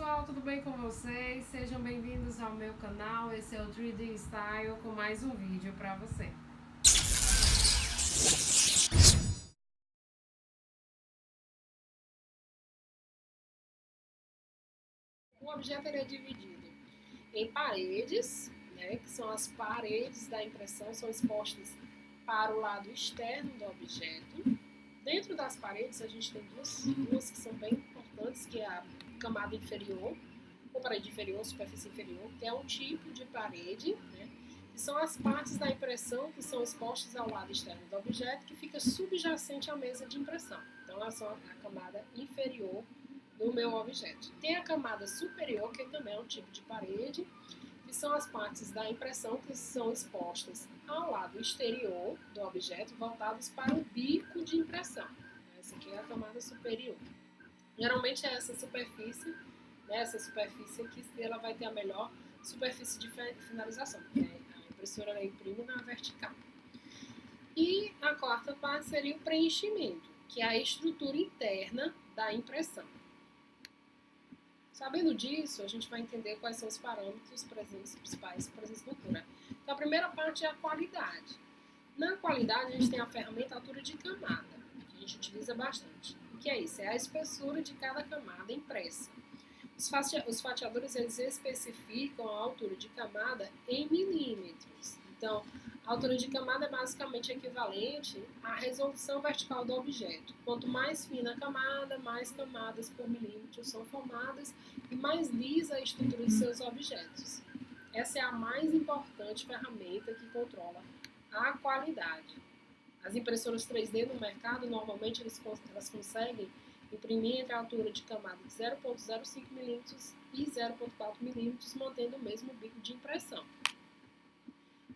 pessoal, tudo bem com vocês? Sejam bem-vindos ao meu canal. Esse é o 3D Style com mais um vídeo para você. O objeto é dividido em paredes, né, que são as paredes da impressão, são expostas para o lado externo do objeto. Dentro das paredes a gente tem duas que são bem importantes, que é a camada inferior, ou parede inferior, superfície inferior, que é um tipo de parede, né, que são as partes da impressão que são expostas ao lado externo do objeto, que fica subjacente à mesa de impressão. Então, elas são a camada inferior do meu objeto. Tem a camada superior, que também é um tipo de parede, que são as partes da impressão que são expostas ao lado exterior do objeto, voltadas para o bico de impressão. Essa aqui é a camada superior. Geralmente é essa superfície, né, essa superfície aqui, ela vai ter a melhor superfície de finalização, porque a impressora ela imprime na vertical. E a quarta parte seria o preenchimento, que é a estrutura interna da impressão. Sabendo disso, a gente vai entender quais são os parâmetros principais presentes no Cura. Então, a primeira parte é a qualidade. Na qualidade, a gente tem a ferramenta altura de camada, que a gente utiliza bastante. O que é isso? É a espessura de cada camada impressa. Os fatiadores, eles especificam a altura de camada em milímetros. Então, a altura de camada é basicamente equivalente à resolução vertical do objeto. Quanto mais fina a camada, mais camadas por milímetro são formadas e mais lisa a estrutura de seus objetos. Essa é a mais importante ferramenta que controla a qualidade. As impressoras 3D no mercado, normalmente elas conseguem imprimir entre a altura de camada de 0,05 mm e 0,4 mm, mantendo o mesmo bico de impressão.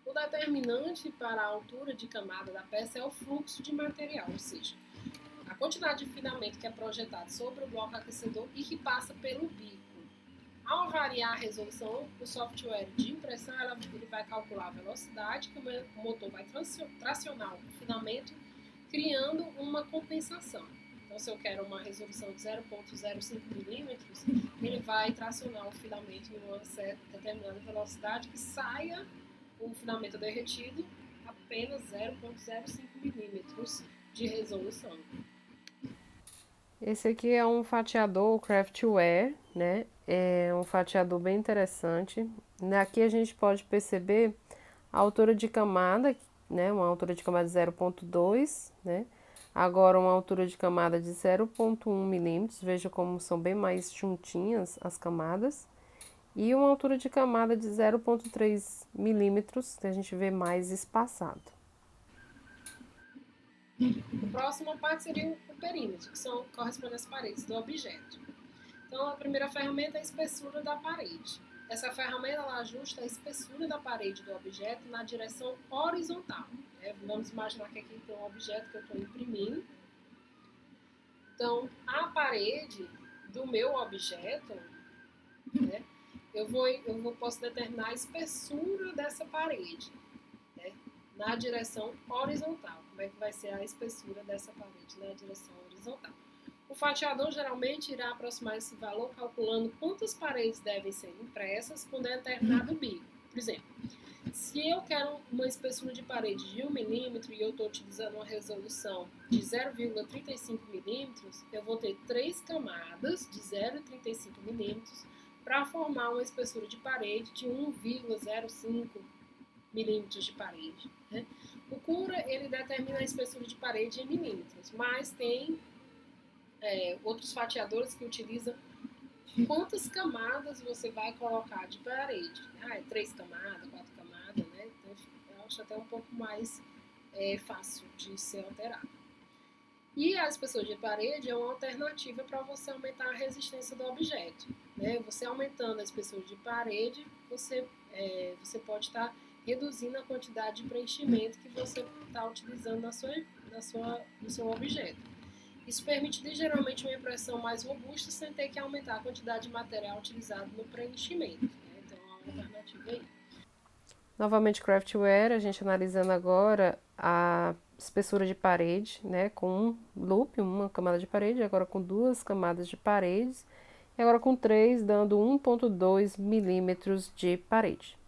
O determinante para a altura de camada da peça é o fluxo de material, ou seja, a quantidade de filamento que é projetado sobre o bloco aquecedor e que passa pelo bico. Ao variar a resolução, o software de impressão ele vai calcular a velocidade que o motor vai tracionar o filamento, criando uma compensação. Então, se eu quero uma resolução de 0,05 milímetros, ele vai tracionar o filamento em uma certa determinada velocidade que saia o filamento derretido apenas 0,05 milímetros de resolução. Esse aqui é um fatiador Craftware, né? É um fatiador bem interessante. Aqui a gente pode perceber a altura de camada, né? Uma altura de camada de 0,2, né? Agora uma altura de camada de 0,1 milímetros. Veja como são bem mais juntinhas as camadas. E uma altura de camada de 0,3 milímetros, que a gente vê mais espaçado. A próxima parte seria o perímetro, que corresponde às paredes do objeto. Então, a primeira ferramenta é a espessura da parede. Essa ferramenta ela ajusta a espessura da parede do objeto na direção horizontal. Né? Vamos imaginar que aqui tem um objeto que eu estou imprimindo. Então, a parede do meu objeto, né, posso determinar a espessura dessa parede, né, na direção horizontal. Como é que vai ser a espessura dessa parede na direção horizontal? O fatiador geralmente irá aproximar esse valor calculando quantas paredes devem ser impressas com determinado bico. Por exemplo, se eu quero uma espessura de parede de 1 milímetro e eu estou utilizando uma resolução de 0,35 milímetros, eu vou ter 3 camadas de 0,35 milímetros para formar uma espessura de parede de 1,05 milímetros de parede. Né? O Cura ele determina a espessura de parede em milímetros, mas tem outros fatiadores que utilizam quantas camadas você vai colocar de parede. É 3 camadas, 4 camadas, né? Então, eu acho até um pouco mais fácil de ser alterado. E a espessura de parede é uma alternativa para você aumentar a resistência do objeto. Né? Você aumentando a espessura de parede, você pode estar reduzindo a quantidade de preenchimento que você está utilizando no seu objeto. Isso permite geralmente uma impressão mais robusta sem ter que aumentar a quantidade de material utilizado no preenchimento. Né? Então, é uma alternativa aí. Novamente, Craftware, a gente analisando agora a espessura de parede, né, com um loop, uma camada de parede, agora com duas camadas de paredes. E agora com 3, dando 1,2 milímetros de parede.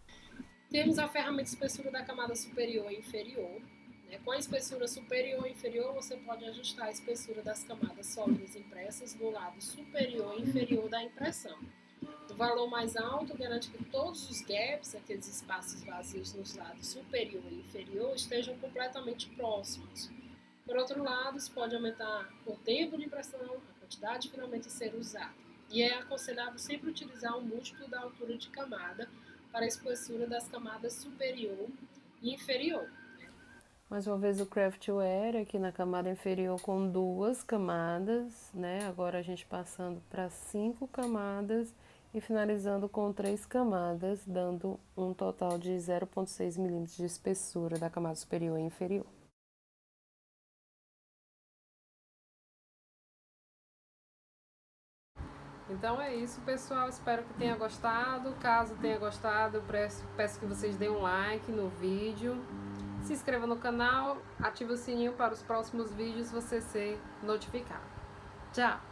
Temos a ferramenta espessura da camada superior e inferior. Com a espessura superior e inferior, você pode ajustar a espessura das camadas sólidas impressas do lado superior e inferior da impressão. O valor mais alto garante que todos os gaps, aqueles espaços vazios nos lados superior e inferior, estejam completamente próximos. Por outro lado, isso pode aumentar o tempo de impressão, a quantidade de filamento a ser usado. E é aconselhável sempre utilizar um múltiplo da altura de camada para a espessura das camadas superior e inferior. Mais uma vez o Craftware aqui na camada inferior com 2 camadas, né? Agora a gente passando para 5 camadas e finalizando com 3 camadas, dando um total de 0,6 milímetros de espessura da camada superior e inferior. Então é isso, pessoal. Espero que tenha gostado. Caso tenha gostado, peço que vocês deem um like no vídeo. Se inscreva no canal, ative o sininho para os próximos vídeos você ser notificado. Tchau!